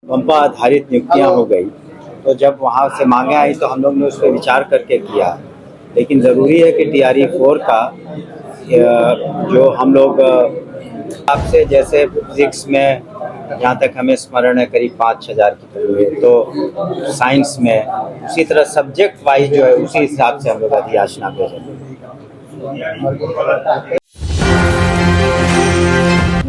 पंपा आधारित नियुक्तियां हो गई, तो जब वहां से मांगे आई तो हम लोग ने उस पर विचार करके किया। लेकिन ज़रूरी है कि TRE 4 का जो हम लोग आपसे जैसे फिजिक्स में जहाँ तक हमें स्मरण है करीब 5,000 की कमी है, तो साइंस में उसी तरह सब्जेक्ट वाइज जो है उसी हिसाब से हम लोग अधियाचना भेजेंगे।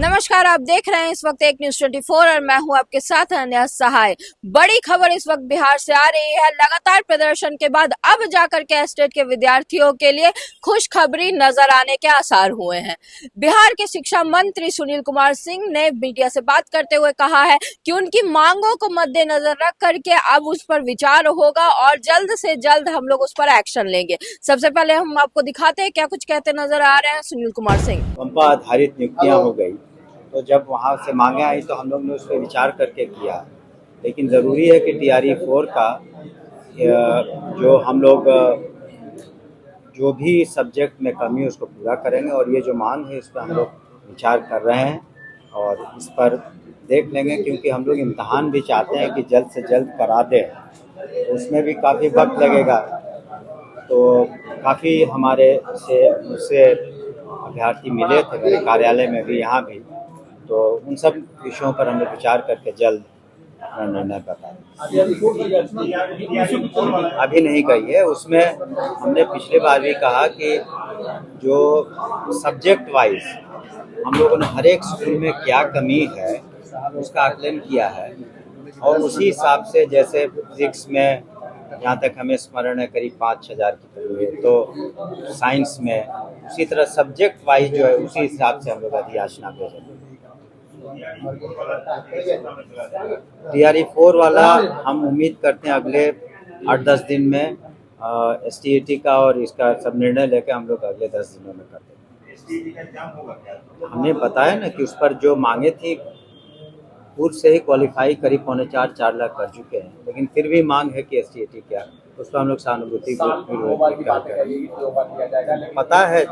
नमस्कार, आप देख रहे हैं इस वक्त एक न्यूज 24 और मैं हूं आपके साथ अनन्या सहाय। बड़ी खबर इस वक्त बिहार से आ रही है। लगातार प्रदर्शन के बाद अब जाकर के एस्टेट के विद्यार्थियों के लिए खुशखबरी नजर आने के आसार हुए हैं। बिहार के शिक्षा मंत्री सुनील कुमार सिंह ने मीडिया से बात करते हुए कहा है कि उनकी मांगों को मद्देनजर रख करके अब उस पर विचार होगा और जल्द से जल्द हम लोग उस पर एक्शन लेंगे। सबसे पहले हम आपको दिखाते हैं क्या कुछ कहते नजर आ रहे हैं सुनील कुमार सिंह। पंपा आधारित नियुक्तियां हो गई, तो जब वहाँ से मांगे आई तो हम लोग ने उस पर विचार करके किया। लेकिन ज़रूरी है कि TRE 4 का जो हम लोग जो भी सब्जेक्ट में कमी है उसको पूरा करेंगे, और ये जो मांग है इस पर हम लोग विचार कर रहे हैं और इस पर देख लेंगे, क्योंकि हम लोग इम्तहान भी चाहते हैं कि जल्द से जल्द करा दें, तो उसमें भी काफ़ी वक्त लगेगा। तो काफ़ी हमारे से मुझसे अभ्यर्थी मिले थे मेरे कार्यालय में भी, यहाँ भी, तो उन सब विषयों पर हम लोग विचार करके जल्द अपना निर्णय बताएं। अभी नहीं कही है, उसमें हमने पिछले बार भी कहा कि जो सब्जेक्ट वाइज हम लोगों ने हर एक स्कूल में क्या कमी है उसका आकलन किया है, और उसी हिसाब से जैसे फिजिक्स में जहाँ तक हमें स्मरण है करीब 5,000 की कमी है, तो साइंस में उसी तरह सब्जेक्ट वाइज जो है उसी हिसाब से हम लोग अधियाचना भेजेंगे। TRE 4 वाला हम उम्मीद करते हैं अगले 8-10 दिन में STET का और इसका सब निर्णय लेकर हम लोग अगले 10 दिनों में कर देंगे। हमने बताया ना कि उस पर जो मांगे थी पूर्व से ही क्वालिफाई करीब 4.25 लाख कर चुके हैं, लेकिन फिर भी मांग है कि STET क्या, उस पर हम लोग सहानुभूति पता है।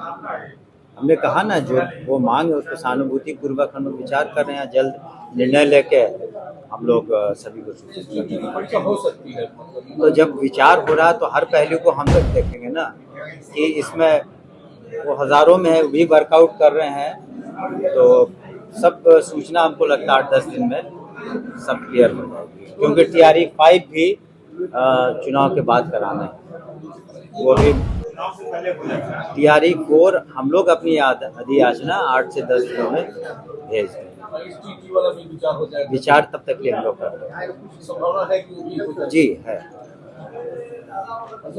हमने कहा ना जो वो मांग है उस पर सहानुभूति पूर्वक हम लोग विचार कर रहे हैं, जल्द निर्णय लेके हम लोग सभी को सूचित हो सकती है। तो जब विचार हो रहा है तो हर पहलू को हम लोग देखेंगे ना, कि इसमें वो हजारों में है भी वर्कआउट कर रहे हैं, तो सब सूचना हमको लगता है 8-10 दिन में सब क्लियर हो जाएगी, क्योंकि TRE 5 भी चुनाव के बाद कराना है। वो भी TRE 4 हम लोग अपनी अधियाचना 8 से 10 दिनों में भेज देंगे। विचार तब तक लिए हम लोग कर रहे हैं। जी है।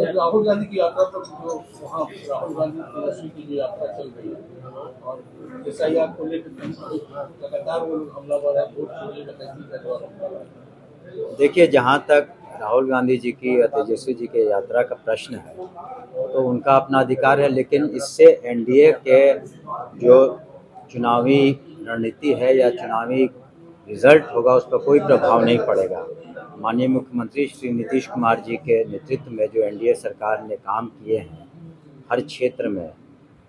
राहुल गांधी की यात्रा पर जो वहाँ राहुल गांधी तेजस्वी की जो यात्रा चल रही है और SIR को लेकर लगातार वो हमलावर है, वोट चोरी डकैती का दौर। देखिए, जहाँ तक राहुल गांधी जी की या तेजस्वी जी के यात्रा का प्रश्न है तो उनका अपना अधिकार है, लेकिन इससे NDA के जो चुनावी रणनीति है या चुनावी रिजल्ट होगा उस पर कोई प्रभाव नहीं पड़ेगा। माननीय मुख्यमंत्री श्री नीतीश कुमार जी के नेतृत्व में जो NDA सरकार ने काम किए हैं हर क्षेत्र में,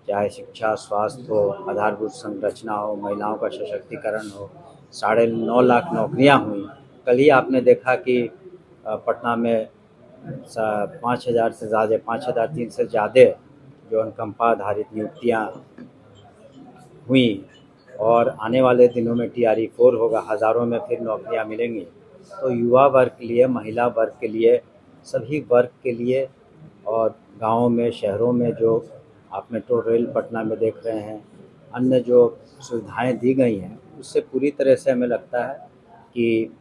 चाहे शिक्षा, स्वास्थ्य हो, आधारभूत संरचना हो, महिलाओं का सशक्तिकरण हो, 9.5 लाख नौकरियां हुई। कल ही आपने देखा कि पटना में 5,000 से ज़्यादा 5,003 से ज़्यादा जो अनुकंपा आधारित नियुक्तियाँ हुई, और आने वाले दिनों में TRE 4 होगा, हज़ारों में फिर नौकरियां मिलेंगी। तो युवा वर्ग के लिए, महिला वर्ग के लिए, सभी वर्ग के लिए, और गाँवों में, शहरों में जो आप मेट्रो रेल पटना में देख रहे हैं, अन्य जो सुविधाएं दी गई हैं, उससे पूरी तरह से हमें लगता है कि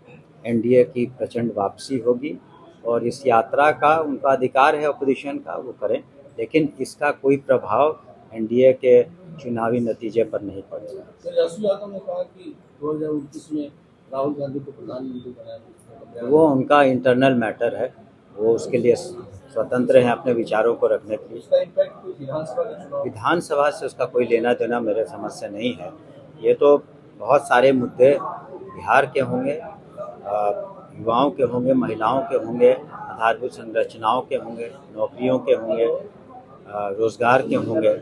NDA की प्रचंड वापसी होगी, और इस यात्रा का उनका अधिकार है अपोजिशन का, वो करें, लेकिन इसका कोई प्रभाव NDA के चुनावी नतीजे पर नहीं पड़ेगा। तेजस्वी यादव ने कहा कि 2029 में राहुल गांधी को प्रधानमंत्री बनाया, वो उनका इंटरनल मैटर है, वो उसके लिए स्वतंत्र हैं अपने विचारों को रखने के लिए। इसका इम्पैक्ट विधानसभा से उसका कोई लेना देना मेरे समझ से नहीं है। ये तो बहुत सारे मुद्दे बिहार के होंगे, युवाओं के होंगे, महिलाओं के होंगे, आधारभूत संरचनाओं के होंगे, नौकरियों के होंगे, रोजगार के होंगे,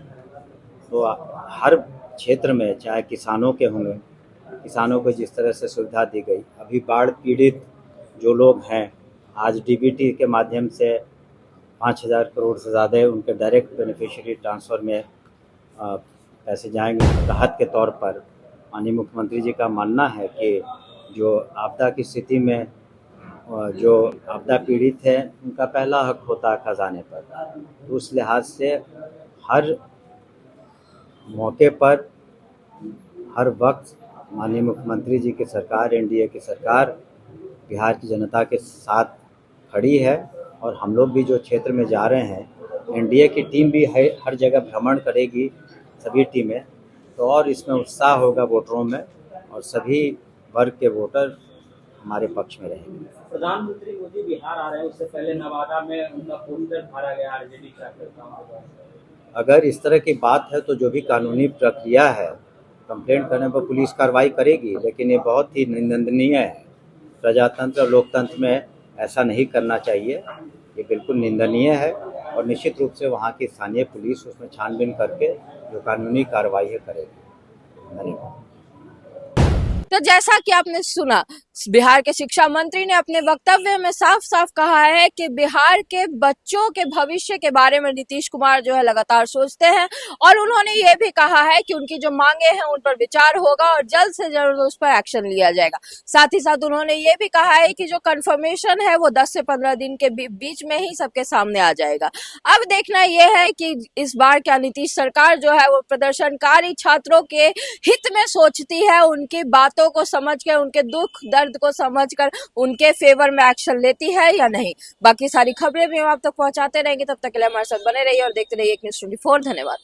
तो हर क्षेत्र में, चाहे किसानों के होंगे, किसानों को जिस तरह से सुविधा दी गई, अभी बाढ़ पीड़ित जो लोग हैं, आज डीबीटी के माध्यम से 5,000 करोड़ से ज़्यादा उनके डायरेक्ट बेनिफिशियरी ट्रांसफ़र में पैसे जाएंगे राहत के तौर पर। माननीय मुख्यमंत्री जी का मानना है कि जो आपदा की स्थिति में जो आपदा पीड़ित है उनका पहला हक होता है खजाने पर। तो उस लिहाज से हर मौके पर हर वक्त माननीय मुख्यमंत्री जी की सरकार, एनडीए की सरकार बिहार की जनता के साथ खड़ी है। और हम लोग भी जो क्षेत्र में जा रहे हैं, एनडीए की टीम भी हर जगह भ्रमण करेगी, सभी टीमें, तो और इसमें उत्साह होगा वोटरों में और सभी वर्ग के वोटर हमारे पक्ष में रहेंगे। प्रधानमंत्री मोदी बिहार आ रहे हैं, उससे पहले नवादा में उनका पोस्टर मारा गया आरजेडी कार्यकर्ताओं के द्वारा। अगर इस तरह की बात है तो जो भी कानूनी प्रक्रिया है, कंप्लेंट करने पर पुलिस कार्रवाई करेगी, लेकिन ये बहुत ही निंदनीय है। प्रजातंत्र और लोकतंत्र में ऐसा नहीं करना चाहिए, ये बिल्कुल निंदनीय है और निश्चित रूप से वहाँ की स्थानीय पुलिस उसमें छानबीन करके जो कानूनी कार्रवाई है करेगी। धन्यवाद। तो जैसा कि आपने सुना, बिहार के शिक्षा मंत्री ने अपने वक्तव्य में साफ साफ कहा है कि बिहार के बच्चों के भविष्य के बारे में नीतीश कुमार जो है लगातार सोचते हैं और उन्होंने ये भी कहा है कि उनकी जो मांगे हैं उन पर विचार होगा और जल्द से जल्द उस पर एक्शन लिया जाएगा। साथ ही साथ उन्होंने ये भी कहा है कि जो कंफर्मेशन है वो 10 से 15 दिन के बीच में ही सबके सामने आ जाएगा। अब देखना यह है कि इस बार क्या नीतीश सरकार जो है वो प्रदर्शनकारी छात्रों के हित में सोचती है, उनकी बातों को समझकर, उनके दुख दर्द को समझकर उनके फेवर में एक्शन लेती है या नहीं। बाकी सारी खबरें भी हम आप तक पहुंचाते रहेंगे। तब तक के लिए हमारे साथ बने रहिए और देखते रहिए एक न्यूज़ 24। धन्यवाद।